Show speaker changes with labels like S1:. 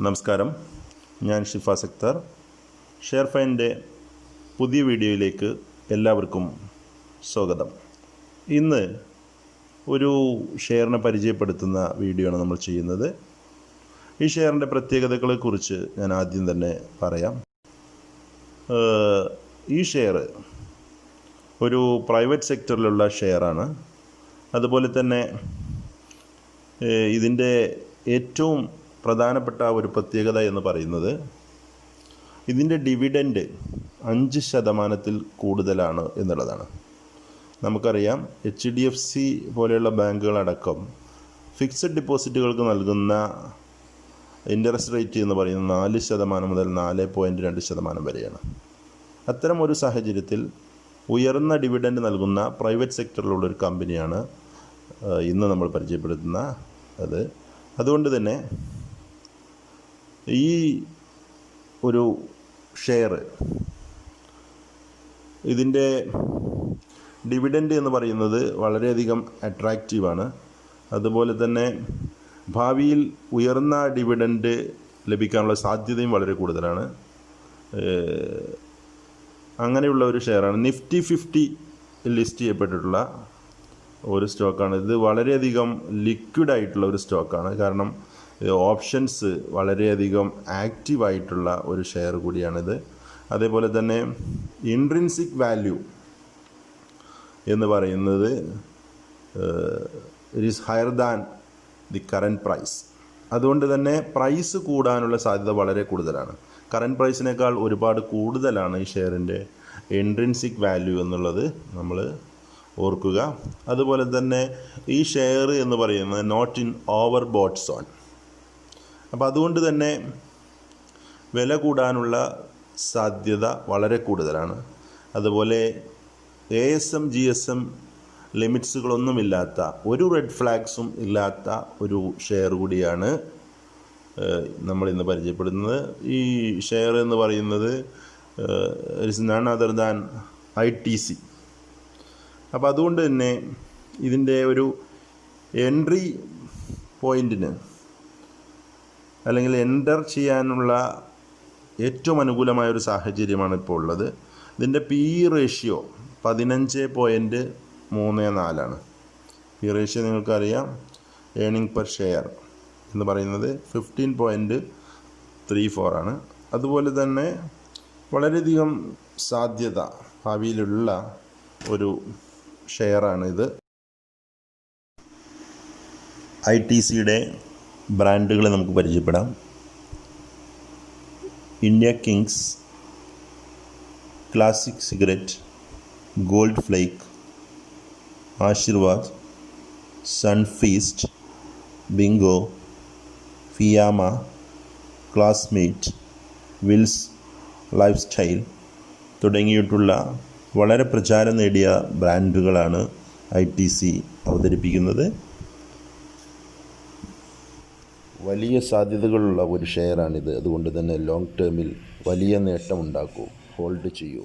S1: നമസ്കാരം, ഞാൻ ഷിഫാസ് അക്തർ. ഷെയർ ഫൈൻ്റെ പുതിയ വീഡിയോയിലേക്ക് എല്ലാവർക്കും സ്വാഗതം. ഇന്ന് ഒരു ഷെയറിനെ പരിചയപ്പെടുത്തുന്ന വീഡിയോ ആണ് നമ്മൾ ചെയ്യുന്നത്. ഈ ഷെയറിൻ്റെ പ്രത്യേകതകളെക്കുറിച്ച് ഞാൻ ആദ്യം തന്നെ പറയാം. ഈ ഷെയർ ഒരു പ്രൈവറ്റ് സെക്ടറിലുള്ള ഷെയറാണ്. അതുപോലെ തന്നെ ഇതിൻ്റെ ഏറ്റവും പ്രധാനപ്പെട്ട ഒരു പ്രത്യേകത എന്ന് പറയുന്നത് ഇതിൻ്റെ ഡിവിഡൻഡ് 5% കൂടുതലാണ് എന്നുള്ളതാണ്. നമുക്കറിയാം, HDFC പോലെയുള്ള ബാങ്കുകളടക്കം ഫിക്സഡ് ഡിപ്പോസിറ്റുകൾക്ക് നൽകുന്ന ഇൻട്രസ്റ്റ് റേറ്റ് എന്ന് പറയുന്നത് 4% മുതൽ 4.2% വരെയാണ്. അത്തരം ഒരു സാഹചര്യത്തിൽ ഉയർന്ന ഡിവിഡൻഡ് നൽകുന്ന പ്രൈവറ്റ് സെക്ടറിലുള്ള ഒരു കമ്പനിയാണ് ഇന്ന് നമ്മൾ പരിചയപ്പെടുത്തുന്ന അത്. അതുകൊണ്ട് തന്നെ ഈ ഒരു ഷെയർ, ഇതിൻ്റെ ഡിവിഡൻഡ് എന്ന് പറയുന്നത് വളരെയധികം അട്രാക്റ്റീവാണ്. അതുപോലെ തന്നെ ഭാവിയിൽ ഉയർന്ന ഡിവിഡൻഡ് ലഭിക്കാനുള്ള സാധ്യതയും വളരെ കൂടുതലാണ്. അങ്ങനെയുള്ള ഒരു ഷെയറാണ്. നിഫ്റ്റി 50 ലിസ്റ്റ് ചെയ്യപ്പെട്ടിട്ടുള്ള ഒരു സ്റ്റോക്കാണ്. ഇത് വളരെയധികം ലിക്വിഡായിട്ടുള്ള ഒരു സ്റ്റോക്കാണ്. കാരണം ഓപ്ഷൻസ് വളരെയധികം ആക്റ്റീവായിട്ടുള്ള ഒരു ഷെയർ കൂടിയാണിത്. അതേപോലെ തന്നെ ഇൻട്രിൻസിക് വാല്യൂ എന്ന് പറയുന്നത് it is higher than the current price. അതുകൊണ്ട് തന്നെ പ്രൈസ് കൂടാനുള്ള സാധ്യത വളരെ കൂടുതലാണ്. കറൻറ്റ് പ്രൈസിനേക്കാൾ ഒരുപാട് കൂടുതലാണ് ഈ ഷെയറിൻ്റെ ഇൻട്രിൻസിക് വാല്യൂ എന്നുള്ളത് നമ്മൾ ഓർക്കുക. അതുപോലെ തന്നെ ഈ ഷെയർ എന്ന് പറയുന്നത് not in overbought zone. അപ്പോൾ അതുകൊണ്ട് തന്നെ വില കൂടാനുള്ള സാധ്യത വളരെ കൂടുതലാണ്. അതുപോലെ ASM GSM ലിമിറ്റ്സുകളൊന്നുമില്ലാത്ത, ഒരു റെഡ് ഫ്ലാഗ്സും ഇല്ലാത്ത ഒരു ഷെയർ കൂടിയാണ് നമ്മളിന്ന് പരിചയപ്പെടുന്നത്. ഈ ഷെയർ എന്ന് പറയുന്നത് it's none other than ITC. അപ്പോൾ അതുകൊണ്ട് തന്നെ ഇതിൻ്റെ ഒരു എൻട്രി പോയിൻറ്റിന് അല്ലെങ്കിൽ എൻ്റർ ചെയ്യാനുള്ള ഏറ്റവും അനുകൂലമായൊരു സാഹചര്യമാണ് ഇപ്പോൾ ഉള്ളത്. ഇതിൻ്റെ PE റേഷ്യോ 15.34. PE റേഷ്യോ നിങ്ങൾക്കറിയാം. ഏണിംഗ് പെർ ഷെയർ എന്ന് പറയുന്നത് 15.34 ആണ്. അതുപോലെ തന്നെ വളരെയധികം സാധ്യത ഭാവിയിലുള്ള ഒരു ഷെയറാണിത്. ITCയുടെ ബ്രാൻഡുകളെ നമുക്ക് പരിചയപ്പെടാം. India Kings, classic cigarette, Gold Flake, Aashirvaad, Sunfeast, Bingo, Fiama, Classmate, Wills Lifestyle തുടങ്ങിയിട്ടുള്ള വളരെ പ്രചാരം നേടിയ ബ്രാൻഡുകളാണ് ITC അവതരിപ്പിക്കുന്നത്. വലിയ സാധ്യതകളുള്ള ഒരു ഷെയറാണിത്. അതുകൊണ്ട് തന്നെ ലോങ് ടേമിൽ വലിയ നേട്ടമുണ്ടാക്കൂ. ഹോൾഡ് ചെയ്യൂ.